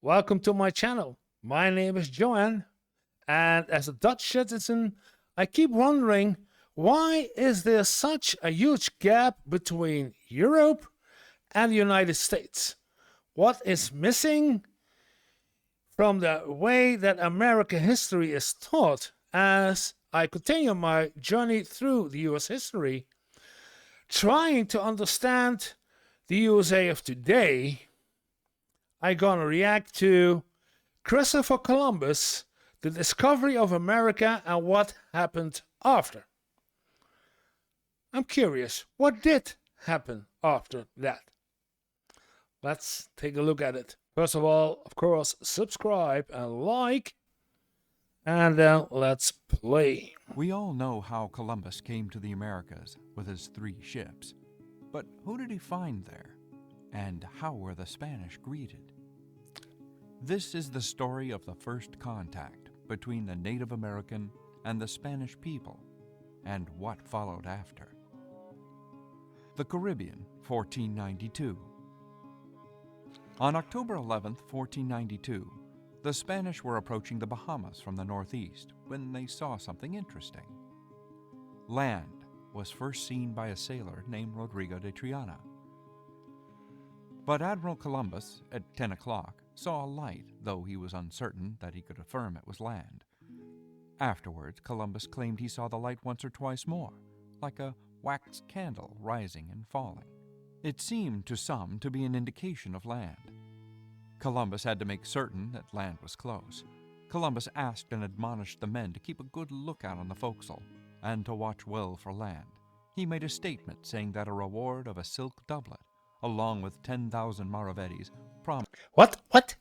welcome to my channel. My name is Johan, and as a Dutch citizen, I keep wondering, why is there such a huge gap between Europe and the United States? What is missing from the way that American history is taught? As I continue my journey through the US history, trying to understand the USA of today, I'm gonna react to Christopher Columbus, the discovery of America, and what happened after. I'm curious, what did happen after that? Let's take a look at it. First of all, of course, subscribe and like, and then let's play. We all know how Columbus came to the Americas with his 3 ships. But who did he find there? And how were the Spanish greeted? This is the story of the first contact between the Native American and the Spanish people, and what followed after. The Caribbean, 1492. On October 11th, 1492, the Spanish were approaching the Bahamas from the northeast when they saw something interesting. Land was first seen by a sailor named Rodrigo de Triana. But Admiral Columbus, at 10 o'clock, saw a light, though he was uncertain that he could affirm it was land. Afterwards, Columbus claimed he saw the light once or twice more, like a wax candle rising and falling. It seemed to some to be an indication of land. Columbus had to make certain that land was close. Columbus asked and admonished the men to keep a good lookout on the forecastle and to watch well for land. He made a statement saying that a reward of a silk doublet, along with 10,000 maravedis, promised. What?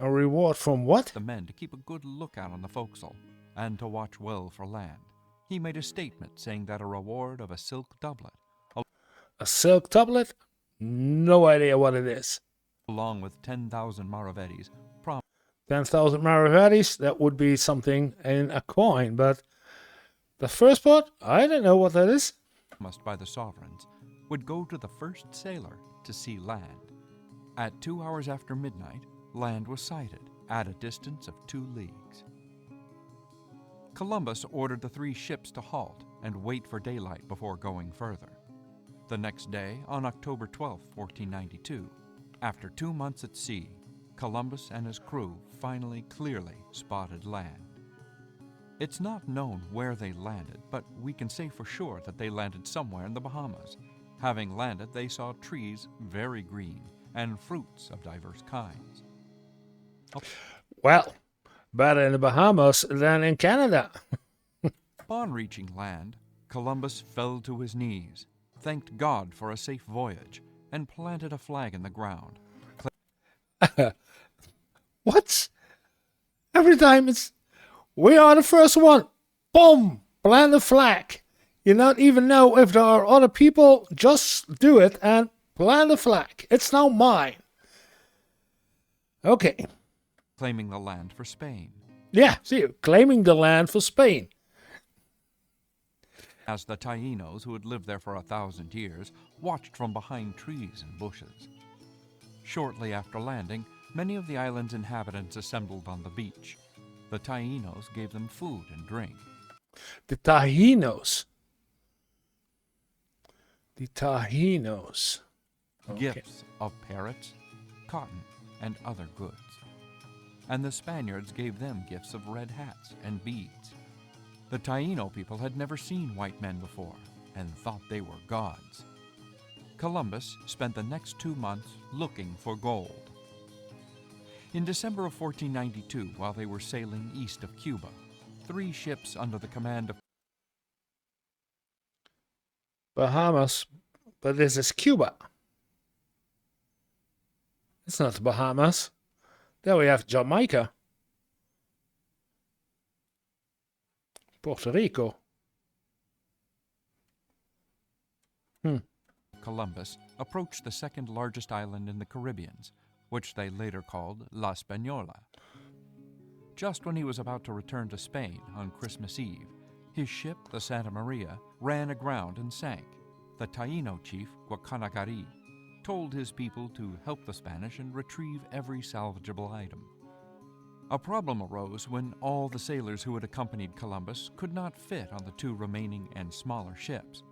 A reward from what? The men to keep a good lookout on the forecastle and to watch well for land. He made a statement saying that a reward of a silk doublet, A silk tablet? No idea what it is. along with 10,000 maravedis, 10,000 maravedis, that would be something in a coin, but the first part, I don't know what that is. promised by the sovereigns, would go to the first sailor to see land. At 2 hours after midnight, land was sighted at a distance of 2 leagues. Columbus ordered the 3 ships to halt and wait for daylight before going further. The next day, on October 12, 1492, after 2 months at sea, Columbus and his crew finally clearly spotted land. It's not known where they landed, but we can say for sure that they landed somewhere in the Bahamas. Having landed, they saw trees very green and fruits of diverse kinds. Well, better in the Bahamas than in Canada. Upon reaching land, Columbus fell to his knees, thanked God for a safe voyage, and planted a flag in the ground. What? Every time it's, we are the first one. Boom! Plant a flag. You don't even know if there are other people. Just do it and plant a flag. It's now mine. Okay. Claiming the land for Spain. Yeah, see, claiming the land for Spain. As the Taínos, who had lived there for 1,000 years, watched from behind trees and bushes. Shortly after landing, many of the island's inhabitants assembled on the beach. The Taínos gave them food and drink. The Taínos. The Taínos. Okay. Gifts of parrots, cotton, and other goods. And the Spaniards gave them gifts of red hats and beads. The Taíno people had never seen white men before and thought they were gods. Columbus spent the next 2 months looking for gold. In December of 1492, while they were sailing east of Cuba, 3 ships under the command of Bahamas, but this is Cuba. It's not the Bahamas. There we have Jamaica. Puerto Rico. Columbus approached the second largest island in the Caribbeans, which they later called La Española. Just when he was about to return to Spain on Christmas Eve, his ship, the Santa Maria, ran aground and sank. The Taíno chief, Guacanagari, told his people to help the Spanish and retrieve every salvageable item. A problem arose when all the sailors who had accompanied Columbus could not fit on the 2 remaining and smaller ships.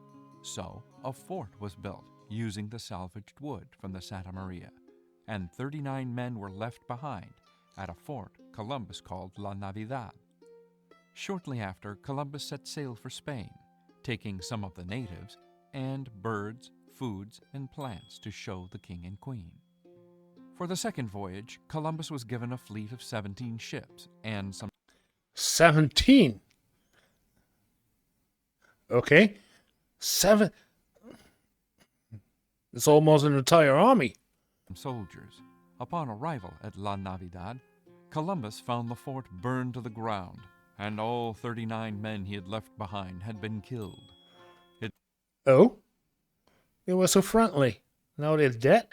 So a fort was built using the salvaged wood from the Santa Maria, and 39 men were left behind at a fort Columbus called La Navidad. Shortly after, Columbus set sail for Spain, taking some of the natives and birds, foods, and plants to show the king and queen. For the second voyage, Columbus was given a fleet of 17 ships and some 17. Okay. 7. It's almost an entire army. soldiers. Upon arrival at La Navidad, Columbus found the fort burned to the ground, and all 39 men he had left behind had been killed. Oh? They were so friendly. Now they're dead?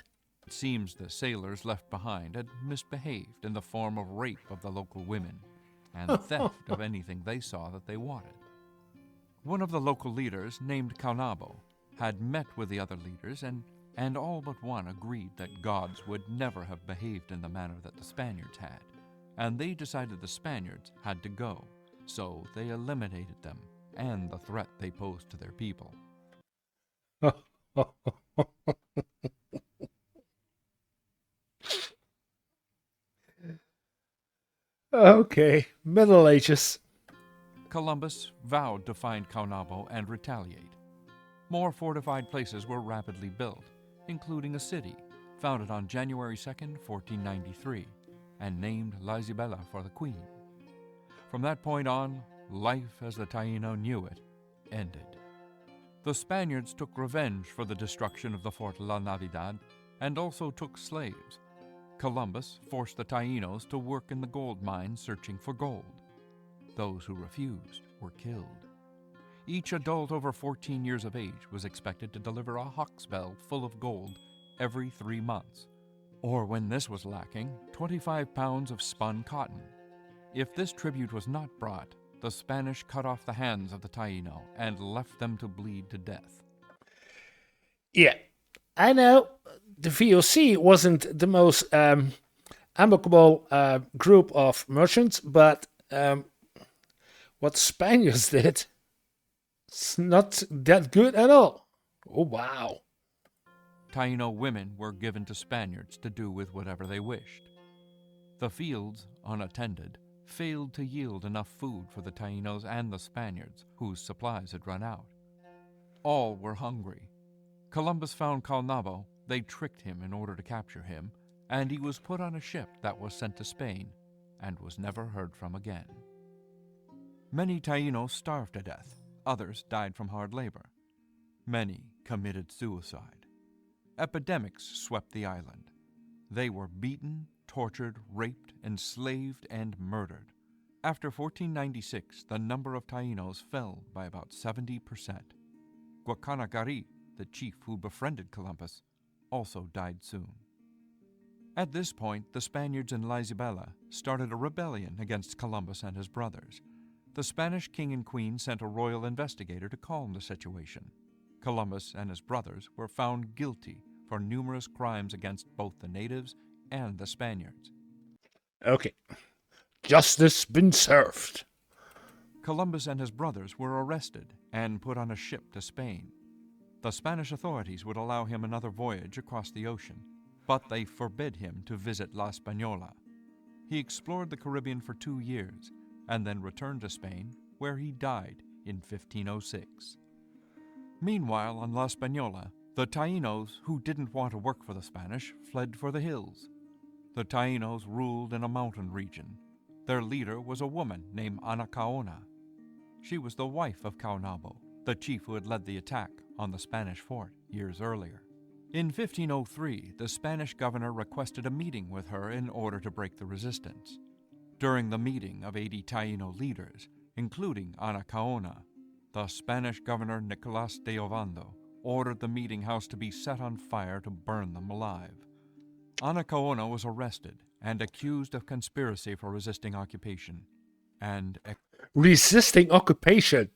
It seems the sailors left behind had misbehaved in the form of rape of the local women and theft of anything they saw that they wanted. One of the local leaders, named Caonabo, had met with the other leaders, and all but one agreed that gods would never have behaved in the manner that the Spaniards had, and they decided the Spaniards had to go, so they eliminated them and the threat they posed to their people. Okay, Middle Ages. Columbus vowed to find Caonabo and retaliate. More fortified places were rapidly built, including a city founded on January 2nd, 1493, and named La Isabela for the queen. From that point on, life as the Taino knew it ended. The Spaniards took revenge for the destruction of the Fort La Navidad and also took slaves. Columbus forced the Taínos to work in the gold mines searching for gold. Those who refused were killed. Each adult over 14 years of age was expected to deliver a hawksbill full of gold every 3 months, or when this was lacking, 25 pounds of spun cotton. If this tribute was not brought, the Spanish cut off the hands of the Taino and left them to bleed to death. Yeah, I know the VOC wasn't the most amicable group of merchants, but what the Spaniards did, it's not that good at all. Oh, wow. Taino women were given to Spaniards to do with whatever they wished. The fields, unattended, failed to yield enough food for the Taínos and the Spaniards, whose supplies had run out. All were hungry. Columbus found Caonabo, they tricked him in order to capture him, and he was put on a ship that was sent to Spain and was never heard from again. Many Taínos starved to death. Others died from hard labor. Many committed suicide. Epidemics swept the island. They were beaten, tortured, raped, enslaved, and murdered. After 1496, the number of Taínos fell by about 70%. Guacanagari, the chief who befriended Columbus, also died soon. At this point, the Spaniards in La Isabela started a rebellion against Columbus and his brothers. The Spanish king and queen sent a royal investigator to calm the situation. Columbus and his brothers were found guilty for numerous crimes against both the natives and the Spaniards. Okay, justice been served. Columbus and his brothers were arrested and put on a ship to Spain. The Spanish authorities would allow him another voyage across the ocean, but they forbid him to visit La Española. He explored the Caribbean for 2 years and then returned to Spain, where he died in 1506. Meanwhile, on La Española, the Taínos who didn't want to work for the Spanish fled for the hills. The Taínos ruled in a mountain region. Their leader was a woman named Anacaona. She was the wife of Caonabo, the chief who had led the attack on the Spanish fort years earlier. In 1503, the Spanish governor requested a meeting with her in order to break the resistance. During the meeting of 80 Taíno leaders, including Anacaona, the Spanish governor Nicolas de Ovando ordered the meeting house to be set on fire to burn them alive. Anacaona was arrested and accused of conspiracy for resisting occupation and Resisting occupation.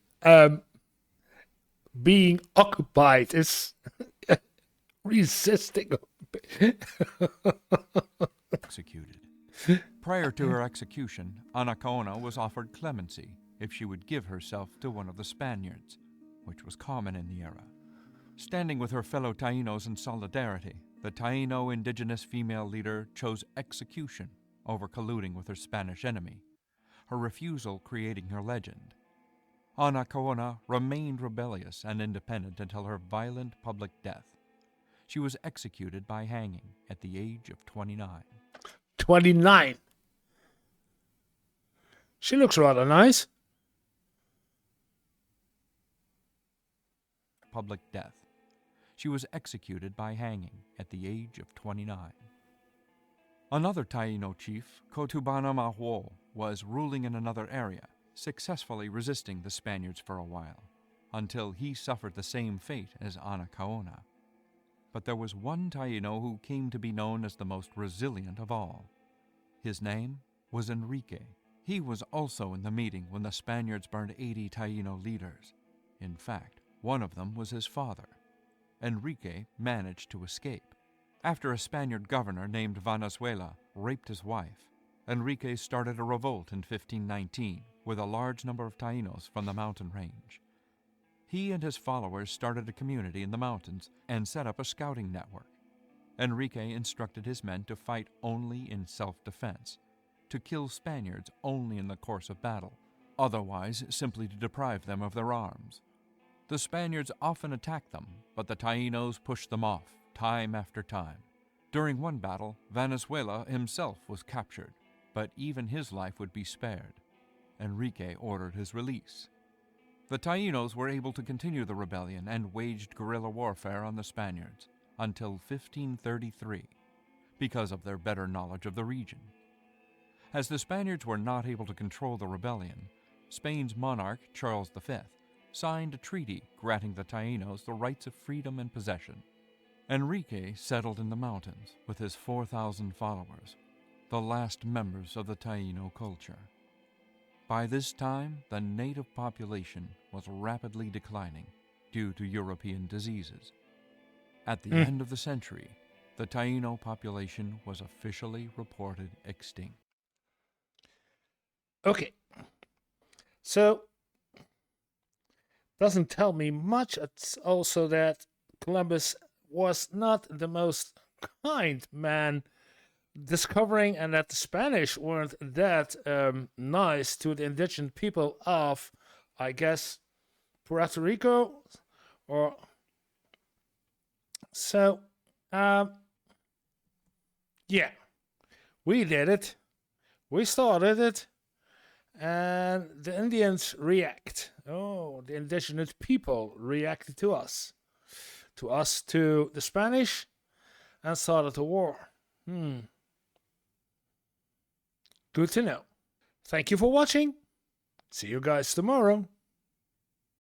Being occupied is Resisting. executed. Prior to her execution, Anacaona was offered clemency if she would give herself to one of the Spaniards, which was common in the era. Standing with her fellow Tainos in solidarity, the Taino indigenous female leader chose execution over colluding with her Spanish enemy, her refusal creating her legend. Anacaona remained rebellious and independent until her violent public death. She was executed by hanging at the age of 29. 29. She looks rather nice. Public death. She was executed by hanging at the age of 29. Another Taino chief, Kotubana Mahuo, was ruling in another area, successfully resisting the Spaniards for a while, until he suffered the same fate as Anacaona. But there was one Taino who came to be known as the most resilient of all. His name was Enrique. He was also in the meeting when the Spaniards burned 80 Taino leaders. In fact, one of them was his father. Enrique managed to escape. After a Spaniard governor named Vanezuela raped his wife, Enrique started a revolt in 1519 with a large number of Tainos from the mountain range. He and his followers started a community in the mountains and set up a scouting network. Enrique instructed his men to fight only in self-defense, to kill Spaniards only in the course of battle, otherwise simply to deprive them of their arms. The Spaniards often attacked them, but the Tainos pushed them off time after time. During one battle, Vanezuela himself was captured, but even his life would be spared. Enrique ordered his release. The Tainos were able to continue the rebellion and waged guerrilla warfare on the Spaniards until 1533, because of their better knowledge of the region. As the Spaniards were not able to control the rebellion, Spain's monarch, Charles V, signed a treaty granting the Tainos the rights of freedom and possession. Enrique settled in the mountains with his 4,000 followers, the last members of the Taino culture. By this time, the native population was rapidly declining due to European diseases. At the end of the century, the Taino population was officially reported extinct. Okay. So, doesn't tell me much. It's also that Columbus was not the most kind man discovering, and that the Spanish weren't that nice to the indigenous people of, I guess, Puerto Rico, or so. Yeah, we did it. We started it, and the Indians react. Oh, the indigenous people reacted to to the Spanish, and started the war. Good to know. Thank you for watching. See you guys tomorrow.